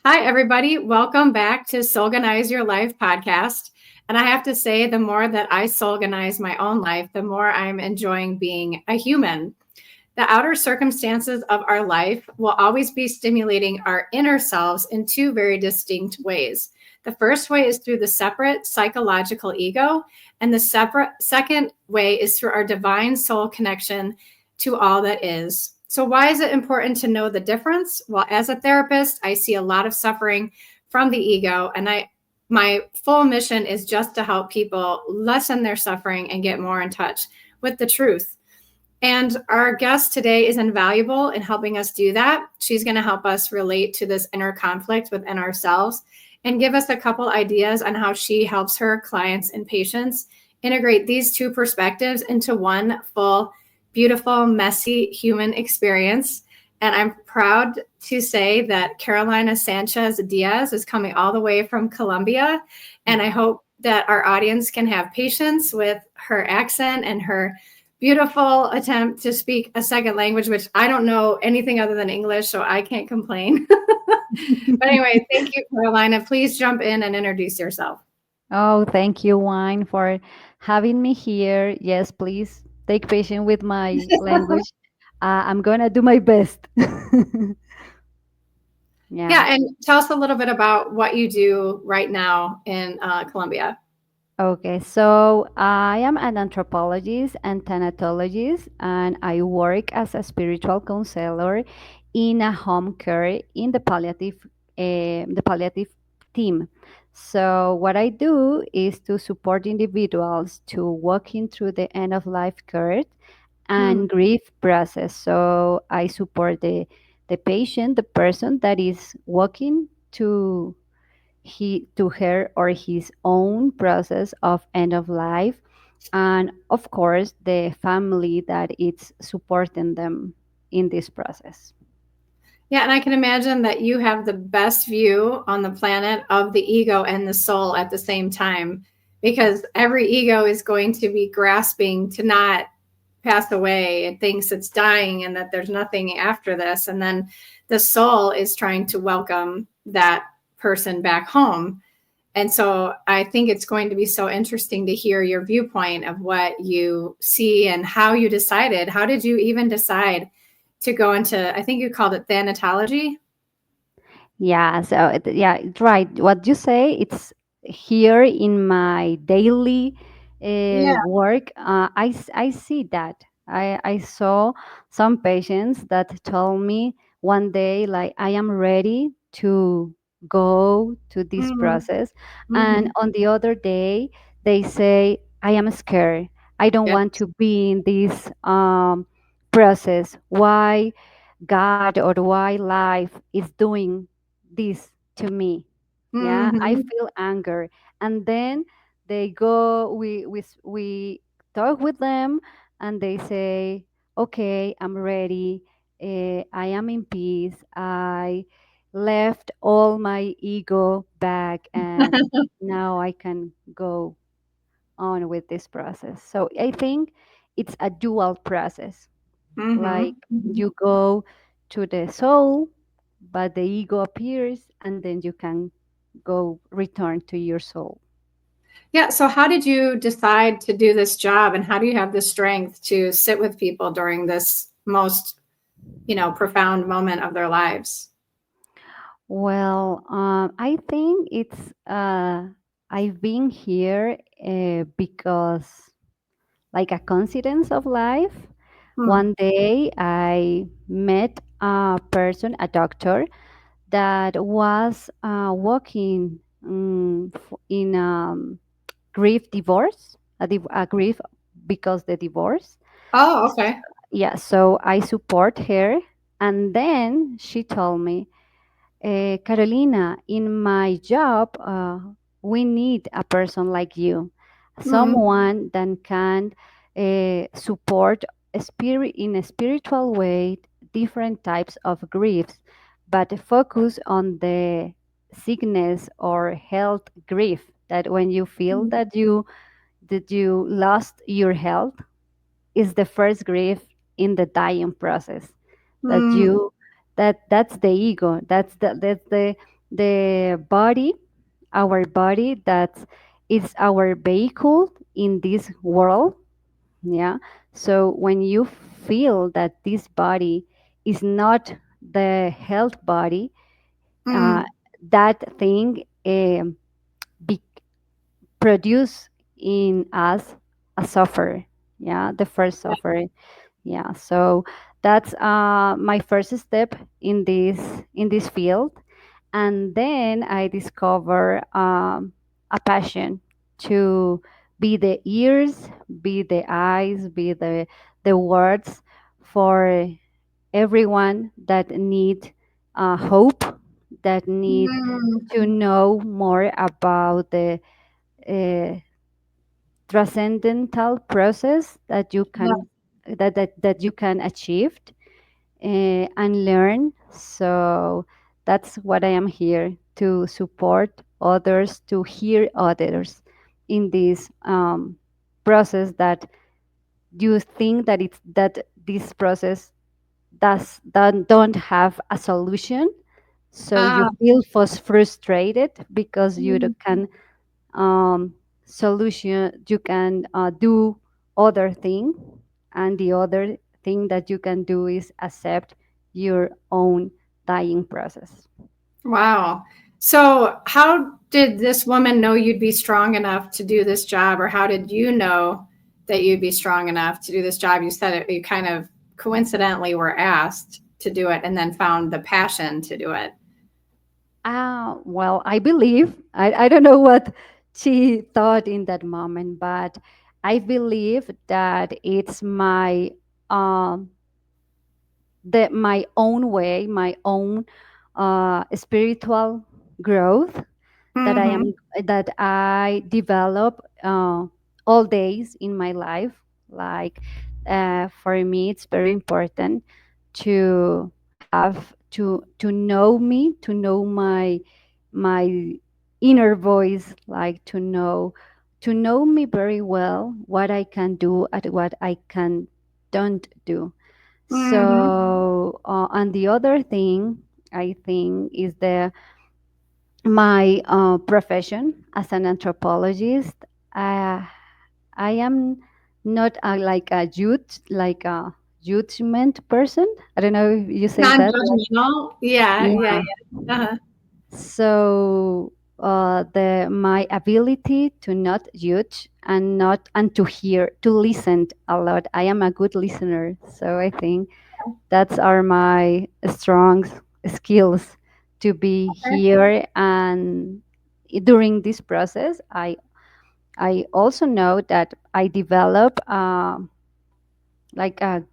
Hi, everybody. Welcome back to Soulganize Your Life podcast. And I have to say, the more that I soulganize my own life, the more I'm enjoying being a human. The outer circumstances of our life will always be stimulating our inner selves in two very distinct ways. The first way is through the separate psychological ego, and the separate second way is through our divine soul connection to all that is. So, why is it important to know the difference? Well, as a therapist, I see a lot of suffering from the ego, and my full mission is just to help people lessen their suffering and get more in touch with the truth. And our guest today is invaluable in helping us do that. She's going to help us relate to this inner conflict within ourselves and give us a couple ideas on how she helps her clients and patients integrate these two perspectives into one full, beautiful, messy human experience. And I'm proud to say that Carolina Sanchez Diaz is coming all the way from Colombia. And I hope that our audience can have patience with her accent and her beautiful attempt to speak a second language, which I don't know anything other than English, so I can't complain. But anyway, thank you, Carolina. Please jump in and introduce yourself. Oh, thank you, Wine, for having me here. Yes, please take patience with my language. I'm gonna do my best. Yeah. Yeah, and tell us a little bit about what you do right now in Colombia. Okay. So I am an anthropologist and thanatologist, and I work as a spiritual counselor in a home care in the palliative team. So what I do is to support individuals to walking through the end of life care Mm. and grief process. So I support the patient, the person that is walking to her or his own process of end of life, and of course the family that is supporting them in this process. Yeah, and I can imagine that you have the best view on the planet of the ego and the soul at the same time, because every ego is going to be grasping to not pass away. It thinks it's dying and that there's nothing after this. And then the soul is trying to welcome that person back home. And so I think it's going to be so interesting to hear your viewpoint of what you see and how you decided. How did you even decide to go into, I think you called it thanatology? Yeah, so yeah, it's right. What you say, it's here in my daily Yeah. work. I see that. I saw some patients that told me one day, like, I am ready to go to this Mm-hmm. process. And Mm-hmm. on the other day, they say, I am scared. I don't Yes. want to be in this process. Why? God or why life is doing this to me. Yeah, I Mm-hmm. feel anger. And then they go, we talk with them and they say, okay, I'm ready. I am in peace. I left all my ego back and now I can go on with this process. So I think it's a dual process, like Mm-hmm. you go to the soul, but the ego appears, and then you can go return to your soul. Yeah. So, how did you decide to do this job, and how do you have the strength to sit with people during this most, profound moment of their lives? Well, I think it's I've been here because like a coincidence of life. Hmm. One day I met a person, a doctor, that was working in grief divorce, a grief because the divorce. Oh, okay. Yeah, so I support her. And then she told me, Carolina, in my job, we need a person like you, Mm-hmm. someone that can support a spirit in a spiritual way, different types of griefs, but focus on the sickness or health grief. That when you feel that you lost your health, is the first grief in the dying process, that Mm-hmm. you that's the ego, that's the the body, our body, that is our vehicle in this world. Yeah. So when you feel that this body is not the health body, uh, Mm, that thing be produce in us a suffer. Yeah, the first yeah. suffer. Yeah. So that's my first step in this field. And then I discover a passion to be the ears, be the eyes, be the words for everyone that need hope, that need Mm, to know more about the uh, transcendental process that you yeah. can that you can achieve and learn. So that's what I am here to support others, to hear others in this process that you think that it's that this process does don't have a solution. So you Ah, feel frustrated because you mm, can solution you can do other thing, and the other thing that you can do is accept your own dying process. wow. So, how did this woman know you'd be strong enough to do this job, or how did you know that you'd be strong enough to do this job? You said it, you kind of coincidentally were asked to do it and then found the passion to do it. Well, I believe, I don't know what she thought in that moment, but I believe that it's um, my own way, my own spiritual growth that I Mm-hmm. am that I develop all days in my life. Like for me, it's very important to have to know me, to know my inner voice, like to know me very well, what I can do and what I can don't do. Mm-hmm. So, and the other thing I think is my profession as an anthropologist. Uh, I am not like a judgment person. I don't know if you say that. Non-judgmental. Yeah, yeah, Yeah. yeah. Uh-huh. So the my ability to not judge and not and to hear, to listen a lot. I am a good listener, so I think that's are my strong skills to be Okay. here. And during this process I also know that I develop like a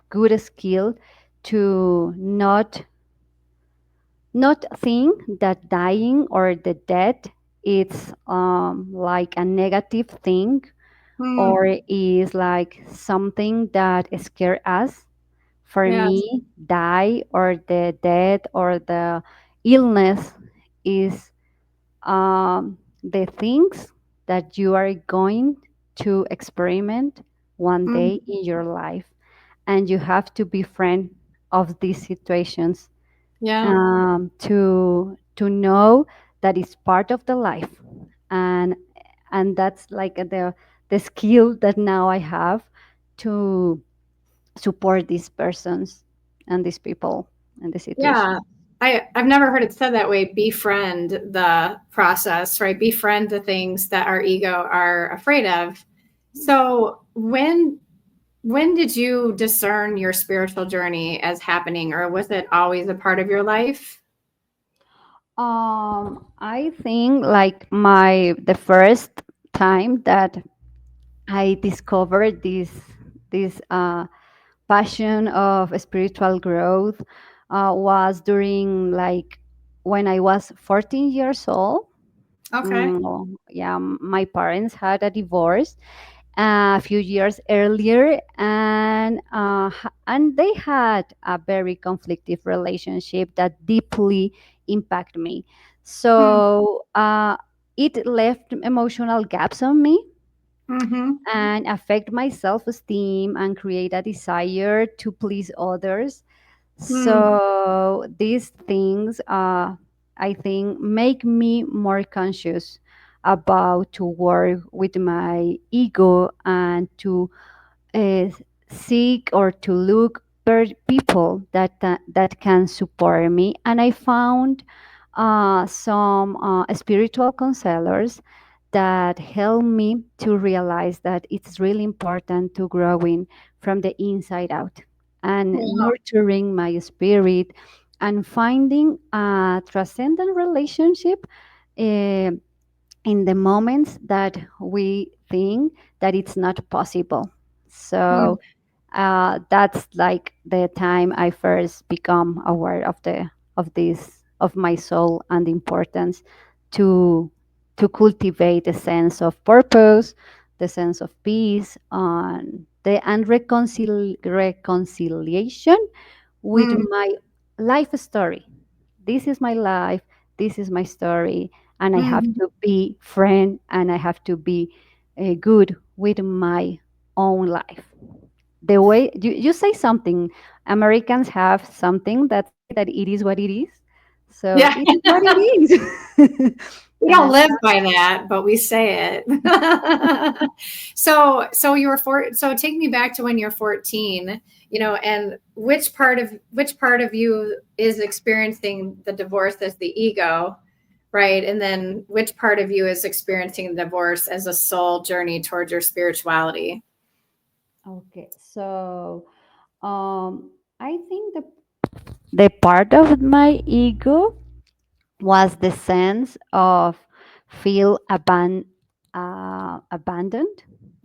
good skill to not think that dying or the death it's like a negative thing, or Mm, is like something that scare us. For yes. me, die or the death or the illness is the things that you are going to experiment one Mm, day in your life, and you have to be friend of these situations yeah. to know that it's part of the life. and and that's like the skill that now I have to support these persons and these people and the situation. Yeah. I've never heard it said that way. Befriend the process, right? Befriend the things that our ego are afraid of. So when did you discern your spiritual journey as happening, or was it always a part of your life? I think like the first time that I discovered this passion of spiritual growth was during like when I was 14 years old. Okay. Yeah, my parents had a divorce a few years earlier, and they had a very conflictive relationship that deeply impacted me. Hmm. So it left emotional gaps on me Mm-hmm. and affect my self-esteem and create a desire to please others. Hmm. So these things I think make me more conscious about to work with my ego and to uh, seek or to look for people that can support me. And I found some spiritual counselors that help me to realize that it's really important to growing from the inside out and Yeah. nurturing my spirit and finding a transcendent relationship uh, in the moments that we think that it's not possible. Mm, So that's like the time I first become aware of this of my soul and the importance to to cultivate a sense of purpose, the sense of peace, and reconciliation with mm, my life story. This is my life, this is my story, and I have mm. to be friend and I have to be good with my own life. The way you say something, Americans have something that say that it is what it is. So Yeah. it is what it is. We don't and live by that, but we say it. So you were so take me back to when you're 14, and which part of you is experiencing the divorce as the ego, right? And then which part of you is experiencing the divorce as a soul journey towards your spirituality? okay, so I think the part of my ego was the sense of feel abandoned.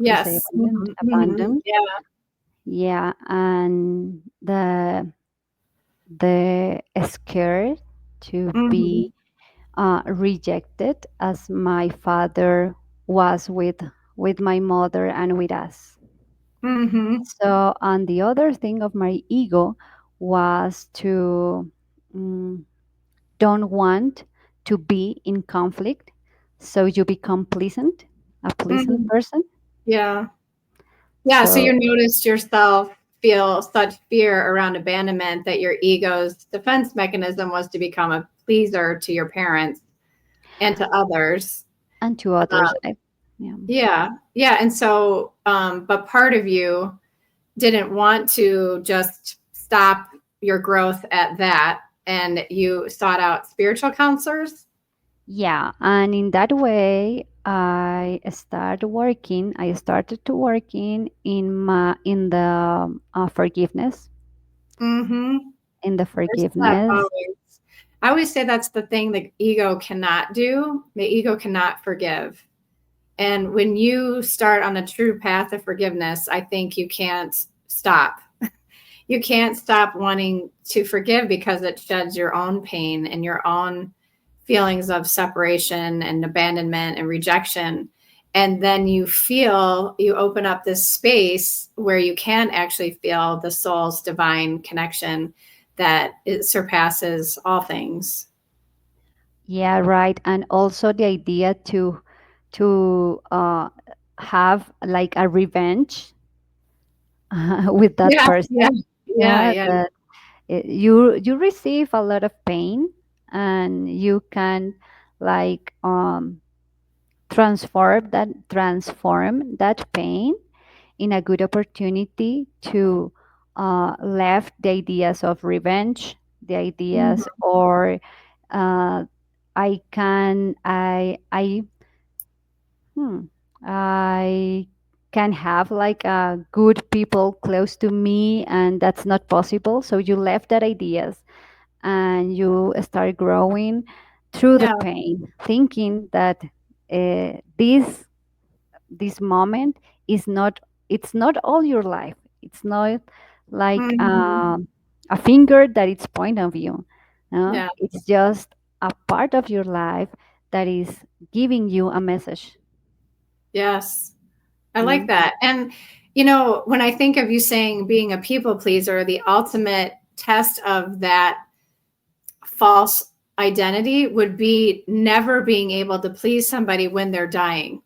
You say Yes. abandoned, abandoned. Yeah. Yeah, and the scared to Hmm. be rejected as my father was with my mother and with us. Hmm. So, and the other thing of my ego was to mm, don't want to be in conflict, so you become pleasant, a pleasant Hmm. person. Yeah. Yeah, so So, you noticed yourself feel such fear around abandonment that your ego's defense mechanism was to become a pleaser to your parents and to others. and to others, yeah. Yeah, yeah, and so, but part of you didn't want to just stop your growth at that, and you sought out spiritual counselors. Yeah, and in that way, I started to working in the forgiveness, Mm-hmm. in the There's that forgiveness. always. I always say that's the thing the ego cannot do. The ego cannot forgive. And when you start on a true path of forgiveness, I think you can't stop. You can't stop wanting to forgive because it sheds your own pain and your own feelings of separation and abandonment and rejection. And then you open up this space where you can actually feel the soul's divine connection that it surpasses all things. Yeah, right. And also the idea to have like a revenge with that Yeah, yeah, person. yeah, Yeah, yeah. that you receive a lot of pain, and you can like transform that pain in a good opportunity to left the ideas of revenge, the ideas, Mhm. or uh, I hmm, I can have like good people close to me, and that's not possible. So you left that ideas and you start growing through the Yeah. pain, thinking that this moment is not it's not all your life. It's not like Mhm. a finger that it's point of view. No? Yeah. It's just a part of your life that is giving you a message. Yes. I like Mm. that. And, when I think of you saying being a people pleaser, the ultimate test of that false identity would be never being able to please somebody when they're dying.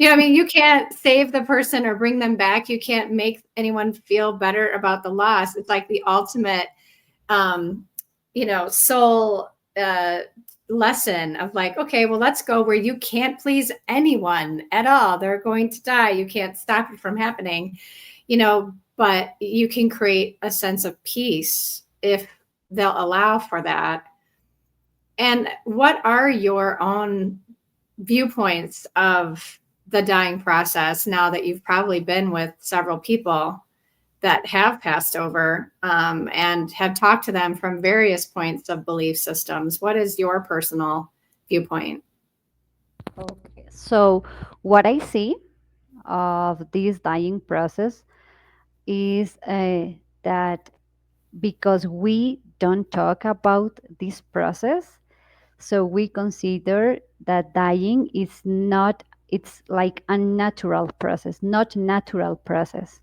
I mean, you can't save the person or bring them back. You can't make anyone feel better about the loss. It's like the ultimate, um, soul uh, lesson of like, okay, well, let's go where you can't please anyone at all. They're going to die. You can't stop it from happening, but you can create a sense of peace if they'll allow for that. And what are your own viewpoints of the dying process now that you've probably been with several people that have passed over, and have talked to them from various points of belief systems? What is your personal viewpoint? Okay. So, what I see of this dying process is that because we don't talk about this process, so we consider that dying is not, it's like a natural process, not natural process.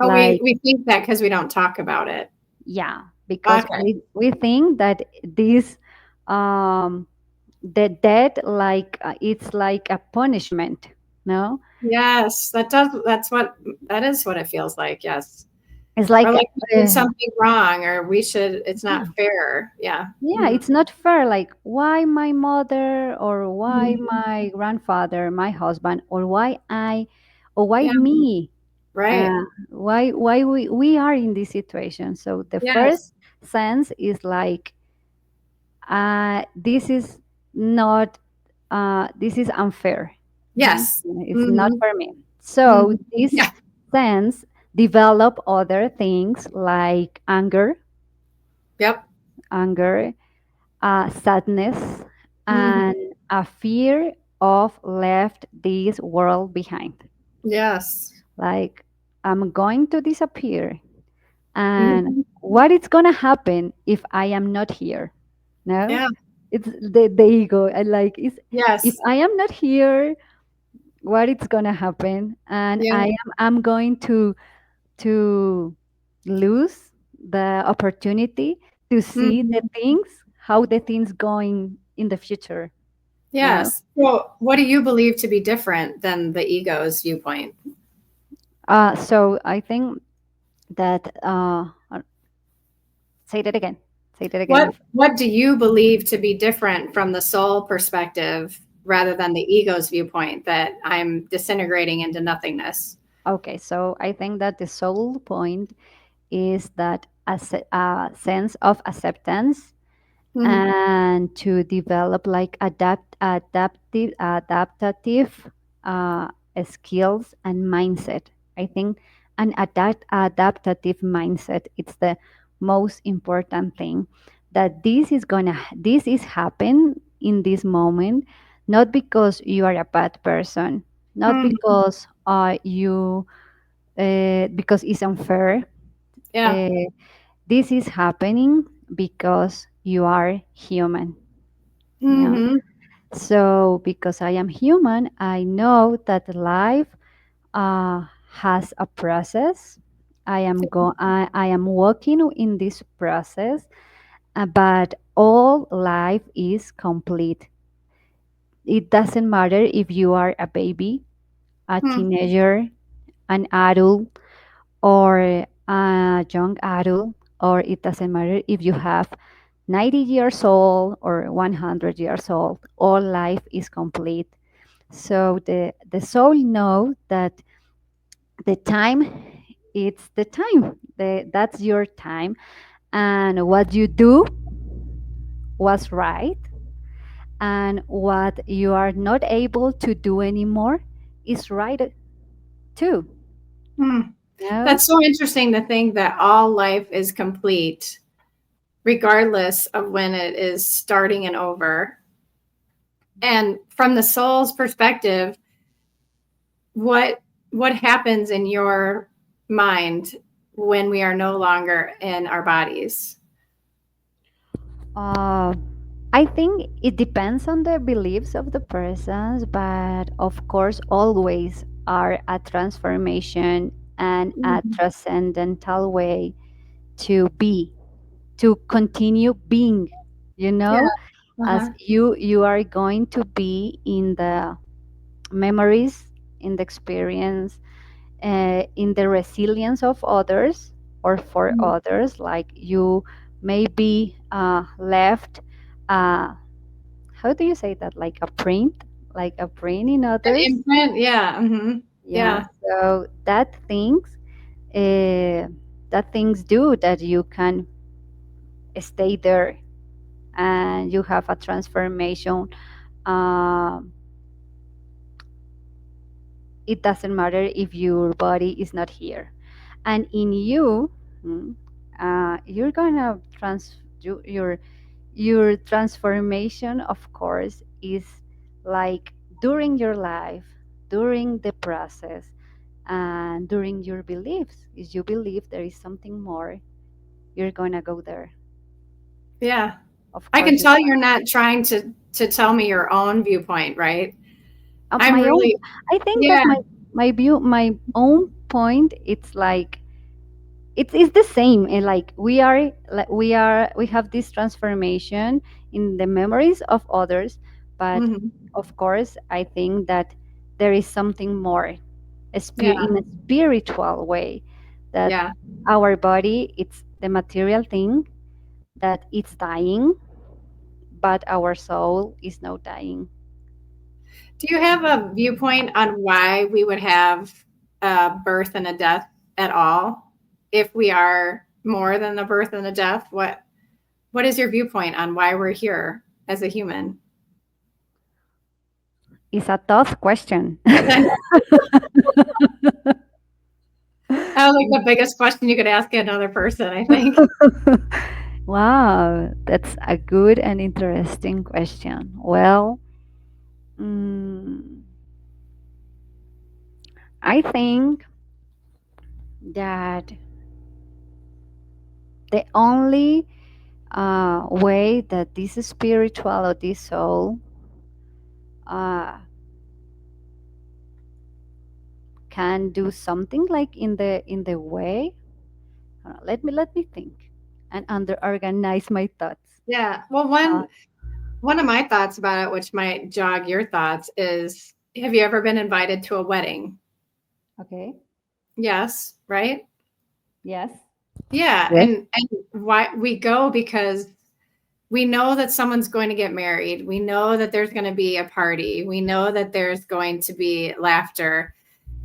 Oh, Like, we think that because we don't talk about it. yeah, because Okay. we think that this the death, like it's like a punishment, no? Yes, that is what it feels like. Yes. It's Or like like we did something wrong, or it's not yeah, fair. Yeah. yeah, Mhm. it's not fair. Like, why my mother, or why Mhm. my grandfather, my husband, or why I, or why Yeah. me? Right. Why we are in this situation? So the Yes. first sense is like, this is not, this is unfair. No, Yes. it's not Mhm. for me. So Mhm. this Yeah. sense develop other things like Yep. anger, sadness, Mhm. and a fear of left this world behind. Yes. Like, I'm going to disappear, and Mhm. what is gonna happen if I am not here? No, Yeah. it's the ego. I like, is, if Yes. I am not here, what is gonna happen? And Yeah. I'm going to lose the opportunity to see the Mhm. things, how the things going in the future. No. Yes. Well, what do you believe to be different than the ego's viewpoint? So I think that, say that again. Say that again. What do you believe to be different from the soul perspective rather than the ego's viewpoint that I'm disintegrating into nothingness? Okay, so I think that the soul point is that a sense of acceptance, Mm, and to develop like adaptative uh, skills and mindset. I think an adaptative mindset, it's the most important thing, that this is happen in this moment, not because you are a bad person, not mm, because you because it's unfair. yeah. uh, this is happening because you are human. Yeah. Hmm. So because I am human, I know that life has a process. I am walking in this process, but all life is complete. It doesn't matter if you are a baby, a Mm, teenager, an adult, or a young adult, or it doesn't matter if you have 90 years old or 100 years old. All life is complete. So the soul know that the time, it's the time. That's your time, and what you do was right, and what you are not able to do anymore is right too. mm. No. That's so interesting to think that all life is complete, regardless of when it is starting and over. And from the soul's perspective, what what happens in your mind when we are no longer in our bodies? Uh, I think it depends on the beliefs of the persons, but of course, always are a transformation and a Mhm. transcendental way to be, to continue being. You Yeah. know, as Uh-huh. you are going to be in the memories, in the experience, in the resilience of others or for Mhm. others. Like, you may be left uh, how do you say that? Like a print in An others. imprint, yeah. Yeah. Yeah. So uh, that things do that you can stay there and you have a transformation. Um, it doesn't matter if your body is not here, and in you, mm, you're gonna your transformation, of course, is like during your life, during the process, and during your beliefs. If you believe there is something more, you're gonna go there. Yeah. Of I course, can you're tell gonna. you're not trying to tell me your own viewpoint, right? I'm My own. really, I think that yeah. my own point. It's like it's the same, and like we have this transformation in the memories of others, but Hmm. of course I think that there is something more, Yeah. in a spiritual way, that Yeah. our body, it's the material thing that it's dying, but our soul is not dying. Do you have a viewpoint on why we would have a birth and a death at all? If we are more than a birth and a death, what is your viewpoint on why we're here as a human? It's a tough question. Like the biggest question you could ask another person, I think. Wow, that's a good and interesting question. Well, mm, I think that the only way that this spirituality soul uh, can do something like in the way, let me think and under organize my thoughts. Yeah. Well, Uh, one of my thoughts about it, which might jog your thoughts, is have you ever been invited to a wedding? okay. Yes, right? Yes. Yeah, Yes. and why we go because we know that someone's going to get married. We know that there's going to be a party. We know that there's going to be laughter,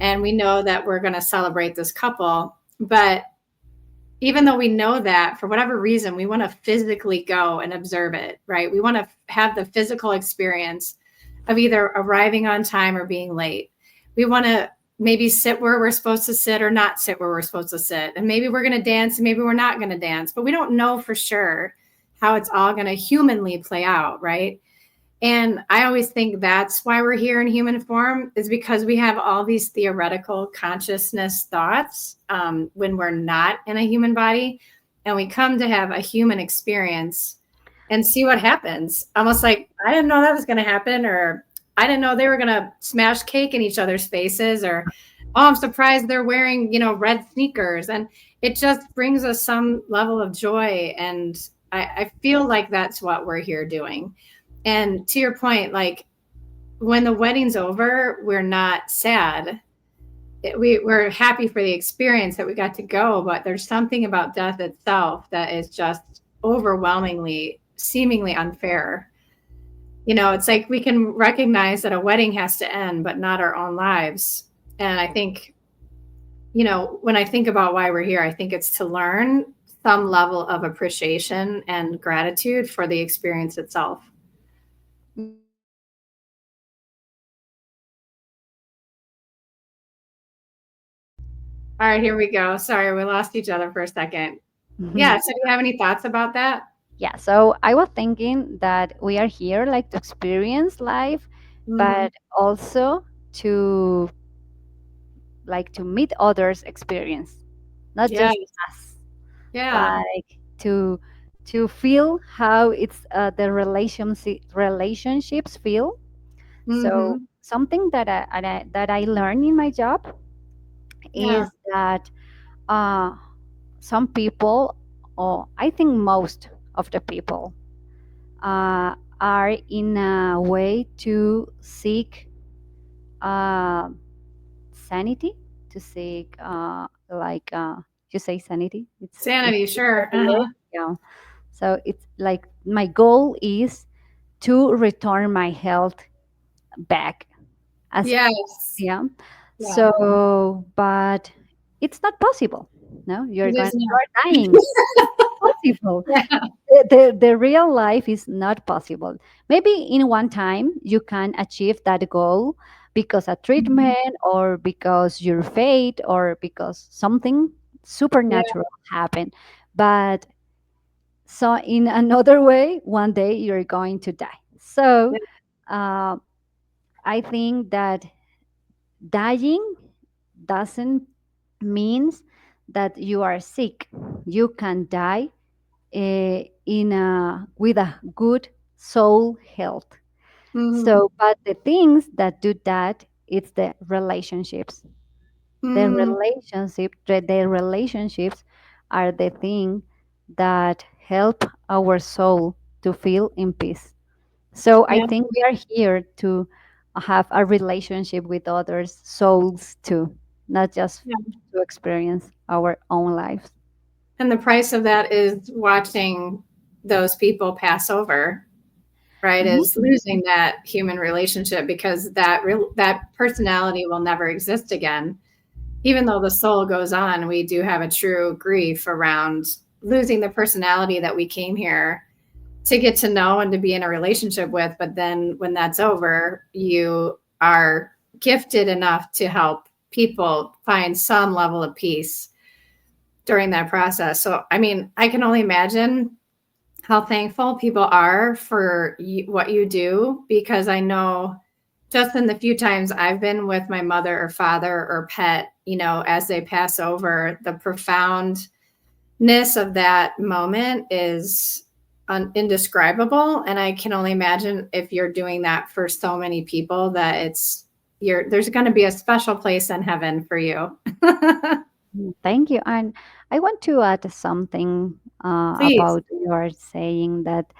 and we know that we're going to celebrate this couple. But even though we know that, for whatever reason, we want to physically go and observe it, right? We want to have the physical experience of either arriving on time or being late. We want to maybe sit where we're supposed to sit or not sit where we're supposed to sit. And maybe we're going to dance and maybe we're not going to dance, but we don't know for sure how it's all going to humanly play out, right? And I always think that's why we're here in human form, is because we have all these theoretical consciousness thoughts when we're not in a human body. And we come to have a human experience and see what happens. Almost like, I didn't know that was going to happen, or I didn't know they were going to smash cake in each other's faces, or, oh, I'm surprised they're wearing, red sneakers. And it just brings us some level of joy. And I feel like that's what we're here doing. And to your point, like when the wedding's over, we're not sad. We're happy for the experience that we got to go, but there's something about death itself that is just overwhelmingly, seemingly unfair. It's like we can recognize that a wedding has to end, but not our own lives. And I think, when I think about why we're here, I think it's to learn some level of appreciation and gratitude for the experience itself. All right, here we go. Sorry, we lost each other for a second. Yeah, so do you have any thoughts about that? Yeah, so I was thinking that we are here like to experience life, Mhm. but also to to meet others experience, not Yes. just us. Yeah. Like to feel how it's the relationships feel. So Mhm. something that I learned in my job Yeah. is that uh, some people, or I think most of the people, are in a way to seek uh, sanity, to seek you say sanity. It's Sanity, is that sure. the word? Uh-huh. Yeah. So it's like my goal is to return my health back as Yes. yeah. Yeah. So, but it's not possible. No, It is you not. are dying. Possible. Yeah. The real life is not possible. Maybe in one time you can achieve that goal because a Mhm. treatment or because your fate or because something Yeah. supernatural happened. But so in another way, one day you're going to die. So Yeah. uh, I think that dying doesn't means that you are sick. You can die in a with a good soul health. Mm. So, but the things that do that, it's the relationships. Mm. The relationships are the thing that help our soul to feel in peace. So I Yeah. think we are here to have a relationship with others' souls too, not just Yeah. to experience our own lives. And the price of that is watching those people pass over, right? Mhm. Is losing that human relationship because that personality will never exist again. Even though the soul goes on, we do have a true grief around losing the personality that we came here to get to know and to be in a relationship with. But then when that's over, you are gifted enough to help people find some level of peace during that process. So, I mean, I can only imagine how thankful people are for what you do because I know just in the few times I've been with my mother or father or pet, as they pass over, the profoundness of that moment is indescribable. And I can only imagine if you're doing that for so many people that there's going to be a special place in heaven for you. Thank you. And I want to add something Please. about you are saying that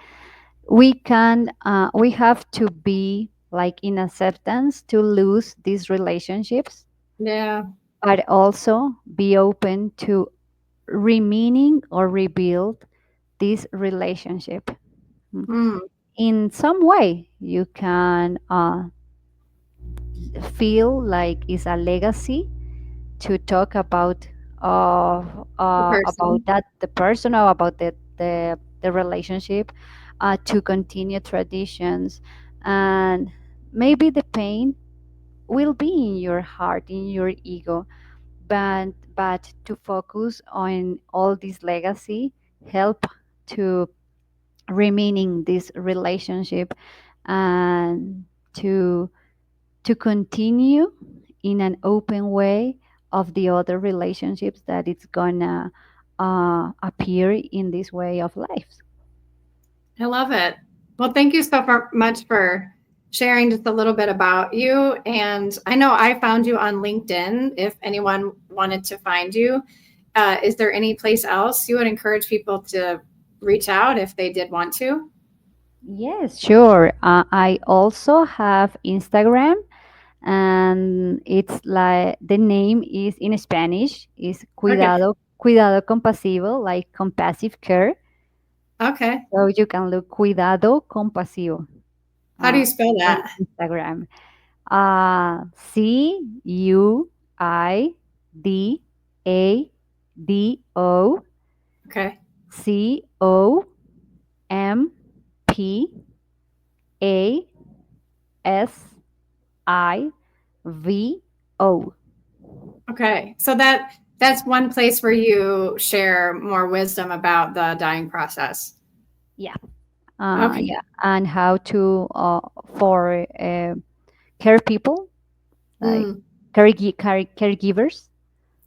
we have to be like in acceptance to lose these relationships, Yeah. but also be open to remaining or rebuild this relationship. Mm. Mm. In some way, you can feel like it's a legacy to talk The about person. that the person or about the relationship, to continue traditions, and maybe the pain will be in your heart, in your ego, but to focus on all this legacy help to remaining this relationship and to continue in an open way of the other relationships that it's gonna appear in this way of life. I love it. Well, thank you so much for sharing just a little bit about you. And I know I found you on LinkedIn. If anyone wanted to find you, is there any place else you would encourage people to reach out if they did want to? Yes, sure. I also have Instagram, and it's like the name is in Spanish is Okay. cuidado compasivo, like compassive care. Okay. So you can look cuidado compasivo How do uh, you spell on that? Instagram. Okay. CuidadoCompasivo. Okay. So that's one place where you share more wisdom about the dying process. Yeah. Okay. Yeah. And how to for care people, like Mm, caregivers.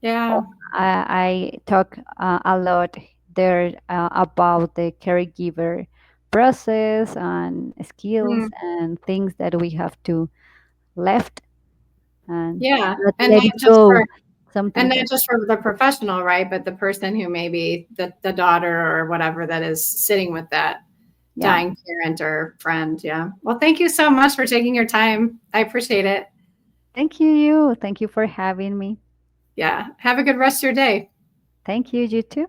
Oh, yeah. I talk a lot there about the caregiver process and skills Mm, and things that we have to left and yeah. And let not it just go. for Some And things not that just for the professional, right? But the person who maybe the daughter or whatever that is sitting with that yeah. dying parent or friend. Yeah. Well, thank you so much for taking your time. I appreciate it. Thank you, you. Thank you for having me. Yeah. Have a good rest of your day. Thank you, you too.